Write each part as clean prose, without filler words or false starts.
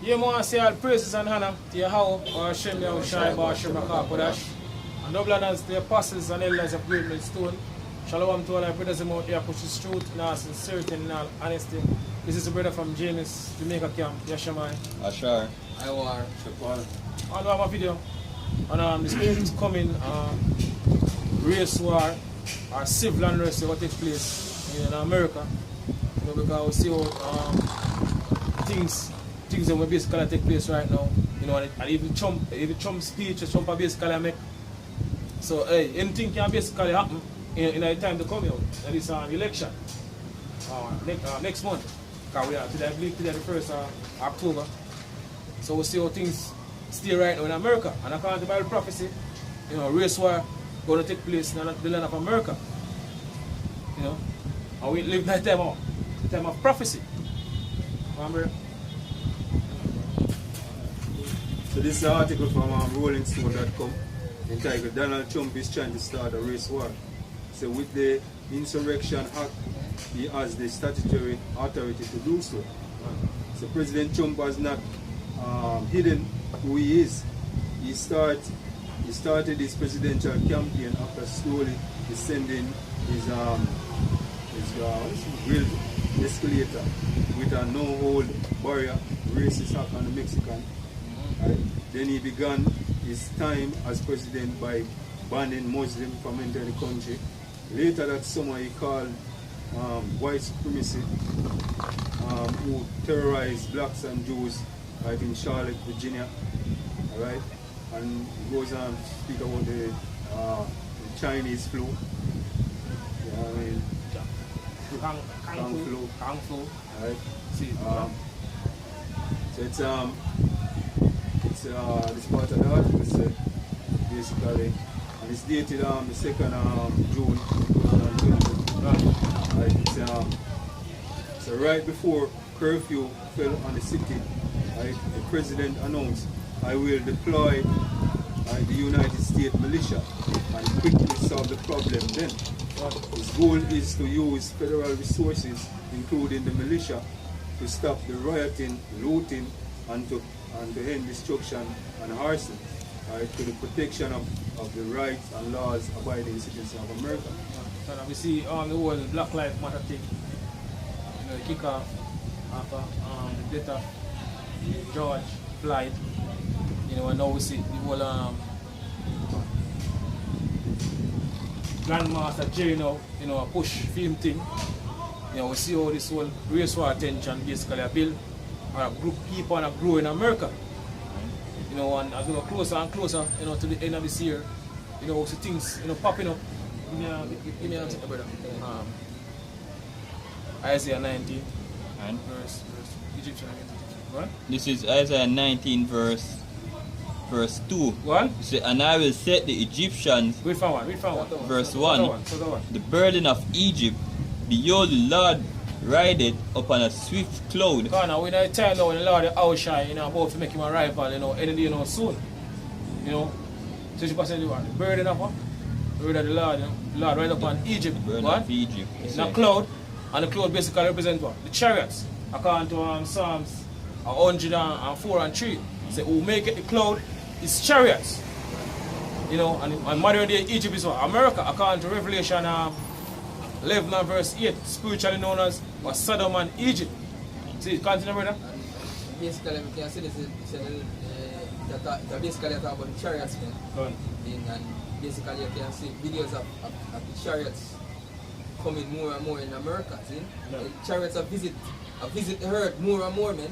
You want to say all praises and honor to Yahweh, or Hashem Yahushai, or Hashem HaKadosh, and double honors to the apostles and elders of Great Millstone. Shalom to all our brothers and out there pushes truth in all sincerity and in all honesty. This is a brother from James, Jamaica camp, Yashamai. Ashar. Iwar. Shapal. I have a video on this is coming race war or civil unrest will take place in America. You know, because we see how things that will basically take place right now. You know, and even Trump speech Trump basically make. So hey, anything can basically happen in the time to come out. That is an election next month. Because we are today, I believe today the 1st of October. So we'll see how things stay right now in America. And according to Bible prophecy, you know, race war going to take place in the land of America. You know, and we live in a time of prophecy. Remember? So this is an article from RollingStone.com entitled Donald Trump is trying to start a race war. So with the Insurrection Act, he has the statutory authority to do so. So President Trump has not hidden who he is. He started his presidential campaign after slowly descending his grilled escalator with a no-hold barrier, racist act on the Mexican. Then he began his time as president by banning Muslims from entering the country. Later that summer he called white supremacy who terrorized blacks and Jews in Charlotte, Virginia. Alright? And he goes on to speak about the Chinese flu. You know what I mean? Kung flu. Alright? So it's this part of the article said basically, and it's dated the 2nd June 2020. Right? So right before curfew fell on the city, right, the president announced, I will deploy the United States militia and quickly solve the problem then. His goal is to use federal resources, including the militia, to stop the rioting, looting, and to end destruction and arson, right, to the protection of the rights and laws abiding citizens of America. So now we see the whole Black Lives Matter thing, you know, kick off after the death of George Floyd, you know, and now we see the whole Grandmaster Jerry now, you know, a push film thing. You know, we see how this whole race war attention basically a build or a group people and a grow in America. You know, and as we go closer and closer, you know, to the end of this year, you know, we see things, you know, popping up. Give me a second, brother. Isaiah 19 And verse Egyptian. What? this is Isaiah 19 verse 2. What? You say, and I will set the Egyptians, Read from one. verse So 1, the one. the burden of Egypt, behold the Lord rideth upon a swift cloud. Because now we're in a time now when the Lord outshine, you know, about to make him a rival, you know, any day, you know, soon. You know, 60% the one. The burden of what? The burden of the Lord, you know. The Lord ride upon Egypt. The burden what? of Egypt. In a cloud, and the cloud basically represents what? The chariots. According to Psalms 104 and 3. Say, who make it the cloud is chariots. You know, and modern day Egypt is what? America, according to Revelation 11 and verse 8, spiritually known as Sodom and Egypt. See, continue, brother. Basically, we can see this basically talk about the chariots, man. And basically, you can see videos of the chariots coming more and more in America. See? Yeah. The chariots have visit the herd more and more, man.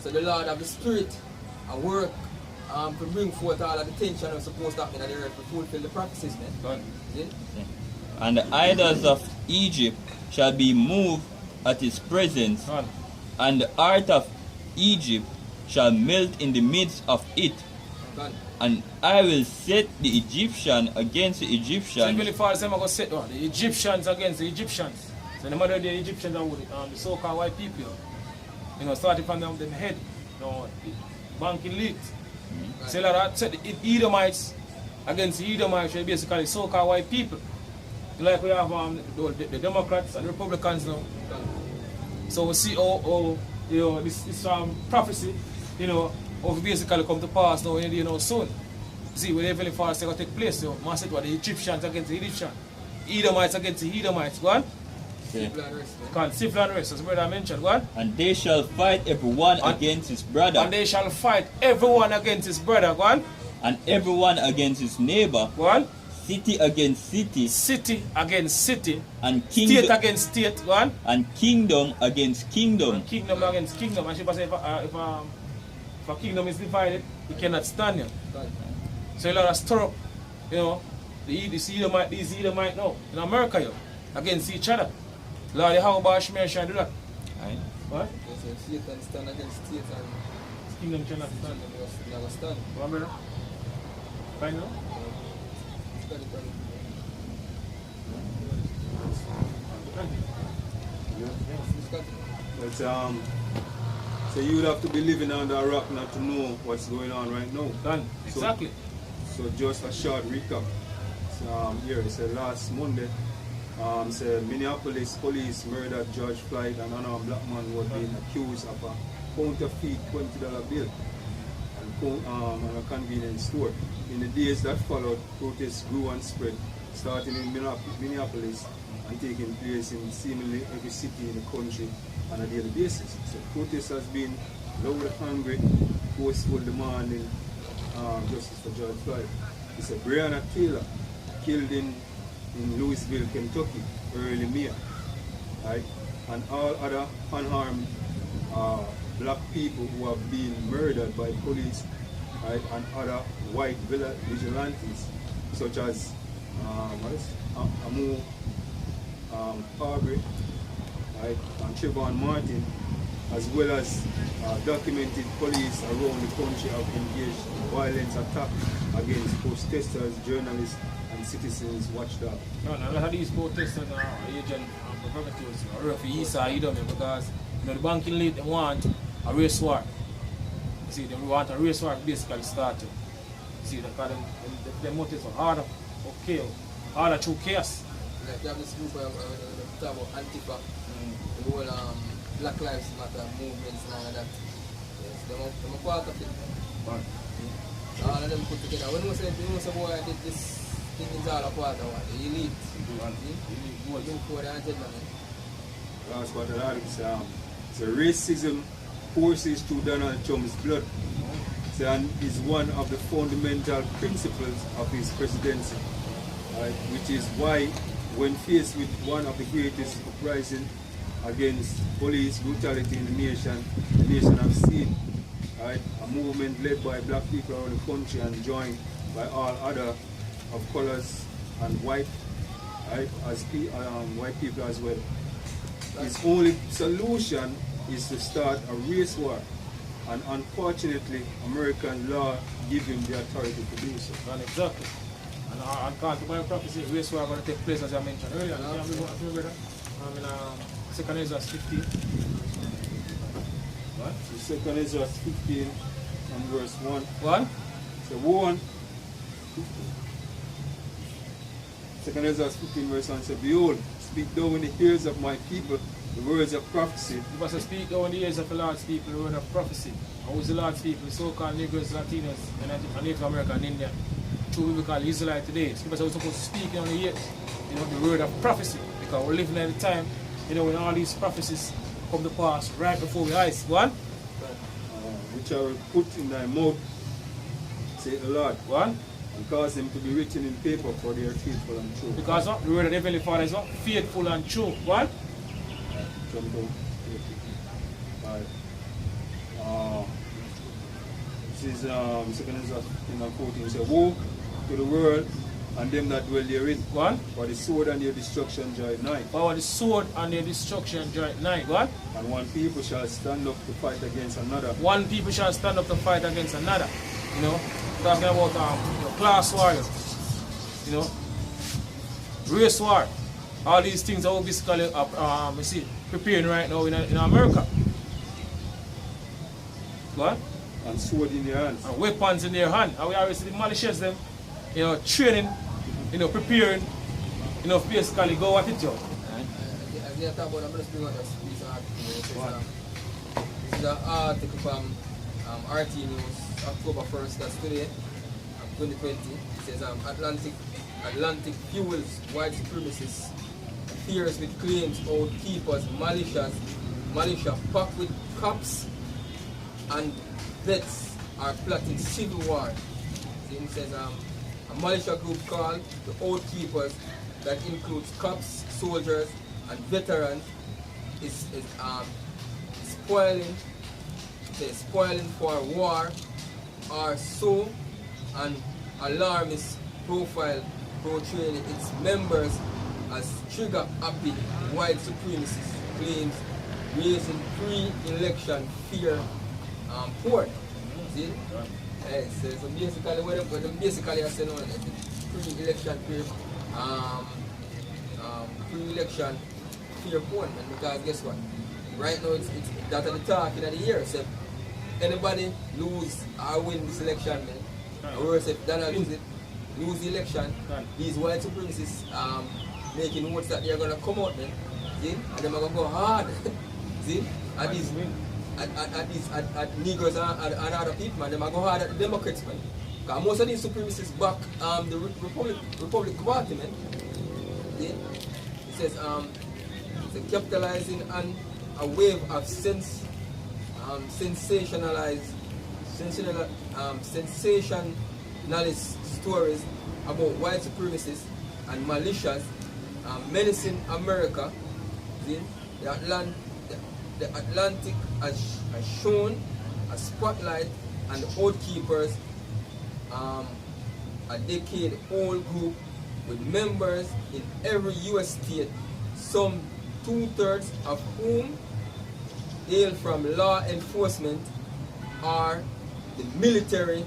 So the Lord of the Spirit and work to bring forth all of the tension that's supposed to happen in the earth to fulfill the prophecies, man. See? And the idols of Egypt shall be moved at his presence, and the heart of Egypt shall melt in the midst of it. And I will set the Egyptian against the So Egyptians. really far as I'm going to set the Egyptians against the Egyptians. So the modern day Egyptians are the so-called white people. You know, starting from them head, you know, banking leaked. So a lot of set the Edomites against the Edomites, which are basically so-called white people. Like we have the Democrats and the Republicans now. So we see how you know, this prophecy you know, of basically come to pass now in the day now soon. See, when the Heavenly Father is going to take place, you know, man said what the Egyptians against the Egyptians, Edomites against the Edomites, go on. Civil unrest, man. Called civil unrest, as brother mentioned, go on. And they shall fight everyone against his brother, And they shall fight everyone against his brother, go on. and everyone against his neighbor, Go on. city against city, City against city, and state kingdom against state, go on. and kingdom against kingdom. Kingdom against kingdom. And she say if a kingdom is divided, it cannot stand here. So you lot stir up, you know, these Edomite now in America, yo, against each other. Lord, how about Shmear shall do that? Right? What? Yes, so Satan stand against state and Kingdom cannot stand. kingdom never stand. What, brother? Find out? Stand it, brother. But so you would have to be living under a rock not to know what's going on right now. Done. Exactly. So just a short recap. So, here it said last Monday, said Minneapolis police murdered George Floyd, an unarmed black man who was being accused of a counterfeit $20 bill and a convenience store. In the days that followed, protests grew and spread, starting in Minneapolis and taking place in seemingly every city in the country on a daily basis. So protest has been loud and hungry, forceful, demanding justice for George Floyd. It's a Breonna Taylor killed in Louisville, Kentucky, early May, right? And all other unarmed black people who have been murdered by police, right? And other white vigilantes, such as Amu Arbery, right? And Trayvon Martin, as well as documented police around the country have engaged in violent attacks against protesters, journalists, and citizens watchdog. No, a lot of these protesters are agent provocateurs, refugees are either because you know, the banking elite they want a race war. You see, they want a race war basically started. You see, because the motives are harder or kill, harder through chaos. Like you have this group of talk about Antifa, the whole Black Lives Matter movements and all of that. Yes, they're a part of it. Right. So all of them put together. When you say boy did this thing is all a part of what? The elite. Looking for the agenda, man. That's what the article says. So racism courses through Donald Trump's blood. So, and is one of the fundamental principles of his presidency. Right? Which is why when faced with one of the greatest uprisings against police brutality in the nation has seen, right, a movement led by black people around the country and joined by all other of colors and white, right, as white people as well. His only solution is to start a race war, and unfortunately, American law gives him the authority to do so. And exactly. And according to my prophecy, race war are going to take place as I mentioned earlier. Second Ezra 15. What? So Second Ezra 15 and verse 1. What? So 1. Second Ezra 15 verse 1 says, Behold, speak thou in the ears of my people the words of prophecy. You must speak thou in the ears of the Lord's people the word of prophecy. And who's the Lord's people? The so-called Negroes, Latinos, and Native American and Indian. True we call Israelite today. So we're supposed to speak in the ears, you know, the word of prophecy. Because we're living at a time, you know, when all these prophecies come to pass right before our eyes. One? Which I will put in thy mouth, say the Lord. One? And cause them to be written in paper, for they are faithful and true. Because what? The word of the Heavenly Father is what? Faithful and true. What? Jump down. This is 2 Ezra 15 and 14. Say, woe to the world and them that dwell therein. One? For the sword and their destruction draw at night. For the sword and the destruction draw at night. What? And one people shall stand up to fight against another. One people shall stand up to fight against another. You know, talking about you know, class warriors. You know, race war. All these things are basically you see, preparing right now in America. What? And sword in their hands. And weapons in their hand. And we always see the malicious them, you know, training, you know, preparing, you know, basically go at it, yo. As you talk about, I'm just bring out this article. This is an article from RT News, October 1st, that's today, 2020. It says Atlantic fuels white supremacists, fears with claims outkeepers, militia packed with cops and vets are plotting civil war. It says a militia group called the Outkeepers that includes cops, soldiers, and veterans is spoiling for war or so an alarmist profile portraying its members as trigger-happy white supremacist claims raising pre-election fear porn. See? So basically what them basically are saying on pre-election fear pre-election fear porn, man, because guess what? Right now it's that at the talk in the year. So anybody lose or win this election, man, or worse if Donald lose the election, these white supremacists making votes that they are gonna come out, man. See? And they're gonna go hard. See? At Negroes and other people, man, they're gonna go hard at the Democrats, man. Because most of these supremacists back the Republic Party, man. See? It says capitalizing on a wave of sensationalist stories about white supremacists and militias menacing America. The Atlantic has shown a spotlight on the Outkeepers, a decade-old group with members in every U.S. state, some 2/3 of whom hail from law enforcement or the military,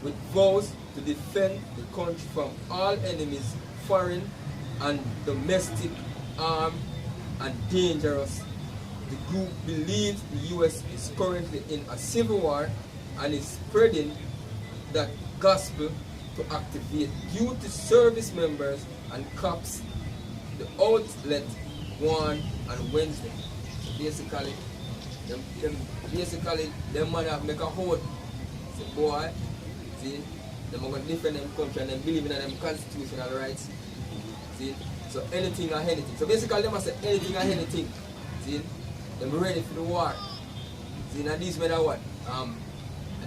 with vows to defend the country from all enemies, foreign and domestic, armed and dangerous. The group believes the U.S. is currently in a civil war and is spreading that gospel to activate duty service members and cops. The outlet warned on Wednesday. So basically, them man have make a hold. Say, boy, see, them are going to defend them country and them believe in them constitutional rights. See, so anything or anything. So basically, they must say anything or anything. See, them ready for the war. See, now these men are what?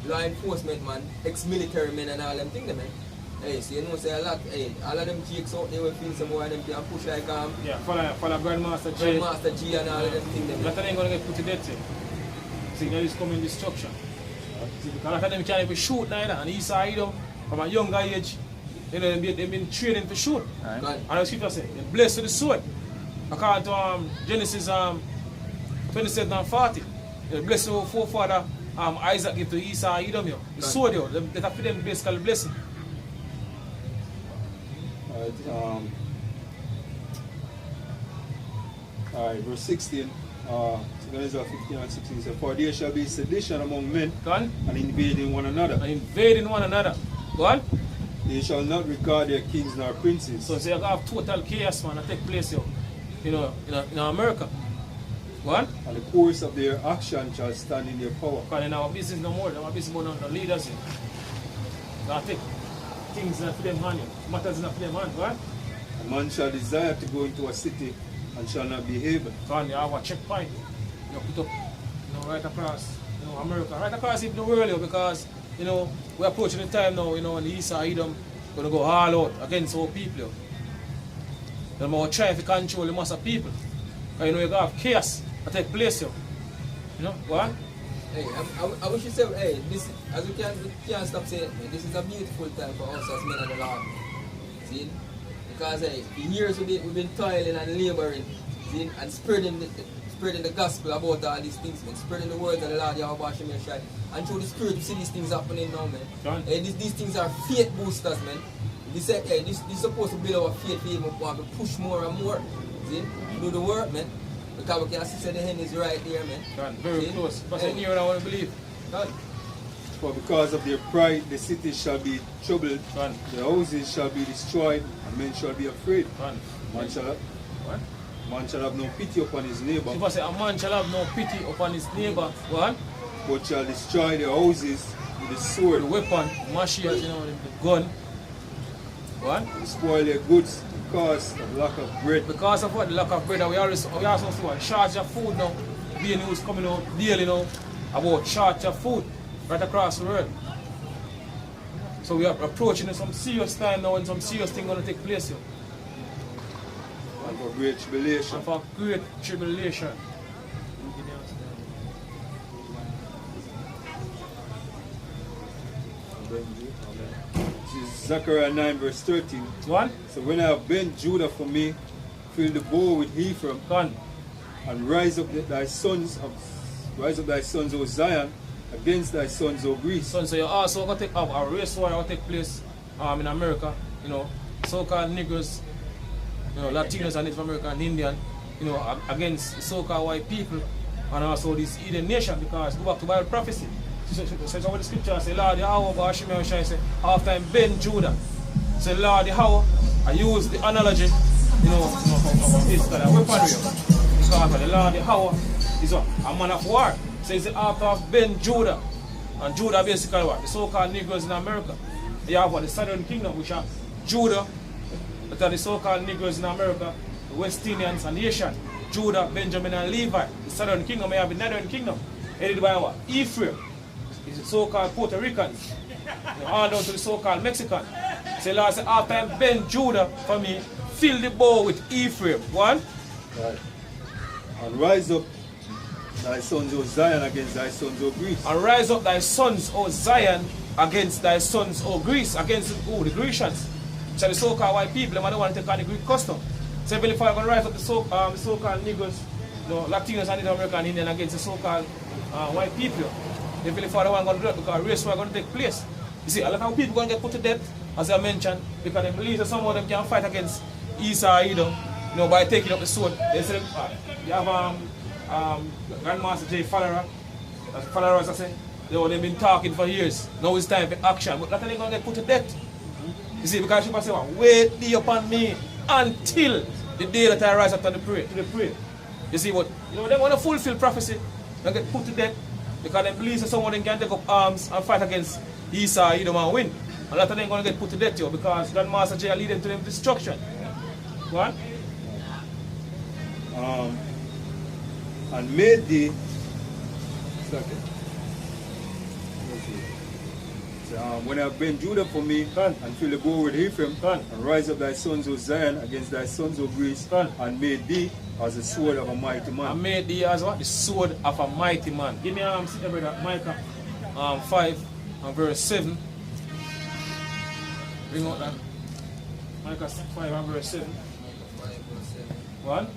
Law enforcement man, ex-military men and all them things, man. Hey, so you know, say a lot, hey, all of them jakes out, they will feel some more of them and push like yeah, follow Grandmaster G. Grandmaster G and all of them things. A lot of them going to get put to death. See, there is coming destruction. See, because a lot of them can't even shoot neither. And East side them, from a younger age, you know, they've been training to shoot. Right. And the scripture says, they're blessed with the sword. According to Genesis 27 and 40, they're blessed with forefather Isaac give to Esau Edom. The sword, they have to them basically blessing. Alright, verse 16, Genesis 15 and 16 says, for there shall be sedition among men and invading one another. And invading one another. Go on. They shall not regard their kings nor princes. So you have total chaos, man, that take place here, in America. Go on. And the course of their action shall stand in their power. Because in our business no more, our business more than the leaders. They take things not for them hand, matters not for them hand. Go on. A man shall desire to go into a city and shall not be able. So you have a checkpoint, put up, right across, America, right across even the world, because, we're approaching the time now, when the East side them going to go all out against our people. They're going to try to control the mass of people. Because, you have chaos that take place here. Go on. Hey, I wish you say, hey, this, as we can't stop saying, this is a beautiful time for us as men of the Lord. See? Because hey, for years we've been toiling and laboring, see, and spreading the gospel about all these things, man. Spreading the words of the Lord Yahweh Shem Yeshai. And through the Spirit we see these things happening now, man. Hey, these things are faith boosters, man. This is supposed to build our faith for even want to push more and more. See? Do the work, man. Because we can see the hand is right there, man. God, very see? Close. But hey. Here I want to believe. God. For because of their pride, the city shall be troubled, God. The houses shall be destroyed, and men shall be afraid. God. Man shall have no pity upon his neighbor. If I say a man shall have no pity upon his neighbor, what? but shall destroy their houses with the The sword, weapon, machetes, the gun. What? spoil their goods because of lack of bread. Because of what? The lack of bread. And we also see what? Shortage of food now. Being news coming out daily now about shortage of food right across the world. So we are approaching some serious time now and some serious things going to take place here. And for great tribulation. And for great tribulation. This is Zechariah 9 verse 13. One? So when I have bent Judah for me, fill the bow with Ephraim, Gone. and rise up thy sons, O Zion, against thy sons, O Greece. So you also going to take up a race war that take place in America, so-called Negroes, Latinos and Native American and Indian, against so-called white people, and also this Eden nation, because go back to Bible prophecy. So what the scripture say, Lord Yahweh, say, after I bend Judah, say Lord Yahweh, I use the analogy, of this kind of weaponry. Because the Lord Yahweh is a man of war. So it's after I've been Judah, and Judah basically what? The so-called Negroes in America. You have what? The Southern Kingdom, which are Judah, that are the so-called Negroes in America, the West Indians and Asian, Judah, Benjamin and Levi. The Southern Kingdom, may have the Northern Kingdom, headed by what? Ephraim. It's the so-called Puerto Ricans, on down to the so-called Mexican. So Lord said, after I bend Judah for me, fill the bow with Ephraim. One? Right. And rise up thy sons, O Zion, against thy sons, O Greece. And rise up thy sons, O Zion, against thy sons, O Greece, against who? The Grecians. So the so-called white people, they don't want to take on the Greek custom. So Heavenly Father going to rise up the so-called Negroes, Latinos and Native American and Indian against the so-called white people. Heavenly Father going to do that because race war going to take place. You see, a lot of people going to get put to death, as I mentioned, because they believe that some of them can fight against Esau either, by taking up the sword. They say, you have Grandmaster J. Fowler, as I say, they've been talking for years. Now it's time for action. But that they're going to get put to death. You see, because people say, wait thee upon me until the day that I rise up to the prayer. You see what? They want to fulfill prophecy. They get put to death because they believe that someone can take up arms and fight against Esau, Edom, and win. And that they're going to get put to death because Grandmaster J. lead them to them destruction. What? And made thee when I have been Judah for me, and fill the bow with Ephraim, and rise up thy sons, O Zion, against thy sons, O Greece, and made thee as the sword of a mighty man. And made thee as what? The sword of a mighty man. Give me brother Micah 5 and verse 7. Bring out that. Micah 5 and verse 7. One?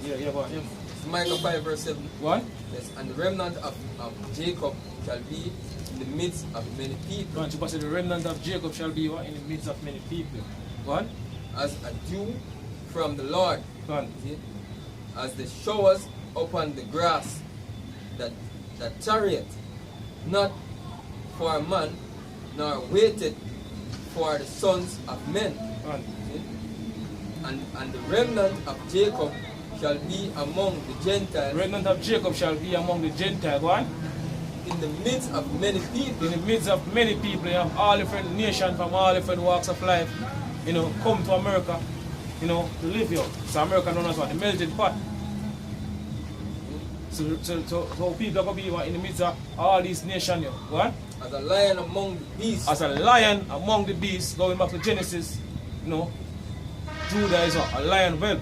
Yeah, but yeah. Micah 5 verse 7. One? Yes, and the remnant of Jacob shall be in the midst of many people. One, the remnant of Jacob shall be what? In the midst of many people. One? As a dew from the Lord. One. As the showers upon the grass that chariot, not for a man, nor waited for the sons of men. One. And the remnant of Jacob shall be among the Gentiles. The remnant of Jacob shall be among the Gentiles. One? In the midst of many people. In the midst of many people, you have all different nations from all different walks of life, come to America, to live here. So America known as what? The melting pot. So people are going to be in the midst of all these nations here. What? As a lion among the beasts. As a lion among the beasts, going back to Genesis, Judah is a lion whelp.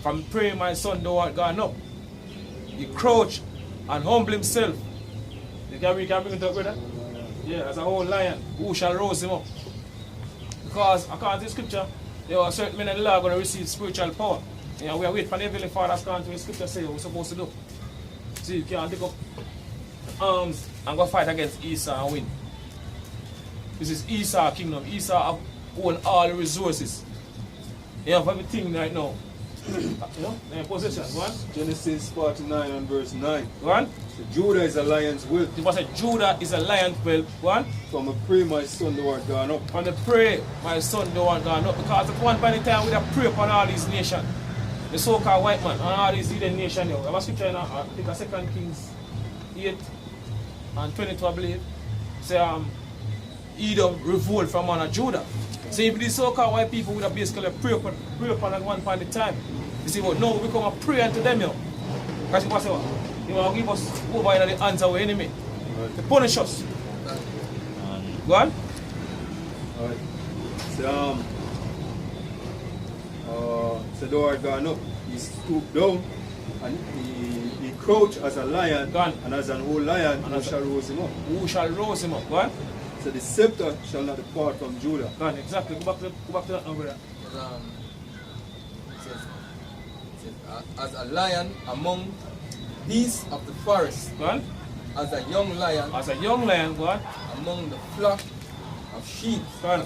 From prey my son thou art gone up. He crouched and humbled himself. You can bring it up, brother? Yeah, as a whole lion, who shall rouse him up? Because according to the scripture, there are certain men in the law going to receive spiritual power. We are waiting for the Heavenly Father, according to the scripture say what we're supposed to do. So you can't take up arms and go fight against Esau and win. This is Esau kingdom. Esau own all the resources. You have everything right now. In possession. One. Genesis 49 and verse 9. One. So Judah is a lion's whelp. It was Judah is a lion's whelp. One. From a prey my son thou art gone up. From the prey my son thou art gone up. Because at one point in time we have prey upon all these nations. the so-called white man and all these hidden nation here. I have a scripture in I think 2 Kings 8 and 22 I believe. Say Edom revolt from one of Judah. So if these so-called white people would have basically pray upon at one point in time. You see, but now we come and pray unto them, because you say what? You want to give us over in the hands of our enemy. To punish us. Go on. Alright. So the Lord gone up. He stooped down and he crouched as a lion. Go on. And as an old lion, who shall rouse him up? Who shall rouse him up? Go on. So the scepter shall not depart from Judah. Go on, exactly. Go back to that number there. It says, as a lion among beasts of the forest, Go on. as a young lion As a young lion, go on. among the flock of sheep, Right.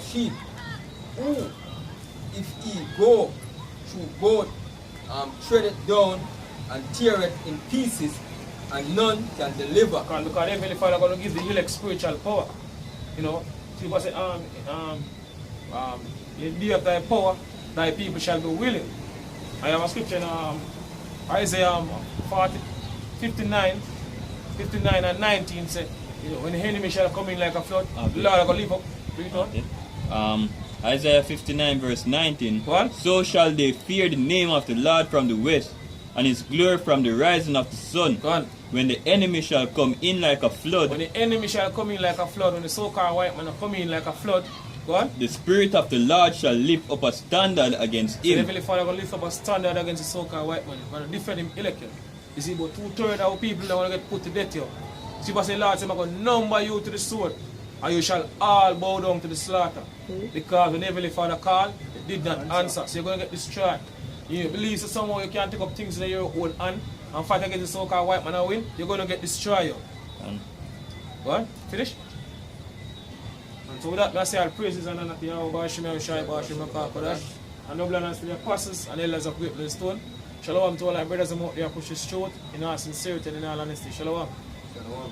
who, if he go through both, tread it down and tear it in pieces, and none can deliver. Because the Heavenly Father going to give the elect spiritual power. You know, people say, in the day of thy power, thy people shall be willing. I have a scripture in Isaiah 59 and 19 say, you know, when the enemy shall come in like a flood, the Lord will lift up. Read on. Isaiah 59 verse 19. What? So shall they fear the name of the Lord from the west, and his glory from the rising of the sun. Go on. When the enemy shall come in like a flood, When the enemy shall come in like a flood, when the so-called white man come in like a flood, go on. the Spirit of the Lord shall lift up a standard against The him. Heavenly Father will lift up a standard against the so-called white man. He's going to defend him elected. You see, about 2/3 of our people that want to get put to death here. See, but say, Lord, I'm going to number you to the sword, and you shall all bow down to the slaughter. Because when the Heavenly Father called, they did not answer. So you're going to get destroyed. You believe that somehow you can take up things in your own hand and fight against the so-called white man and win, you're going to get destroyed. What? Finish? And so with that, I say all praises and honor to Yahweh, Bashim, Yahushai, Bashim, Kodash, and noble honors to the apostles and elders of Great Stone. Shalom to all our brothers and out there push his truth in all sincerity and in all honesty. Shalom. Shalom.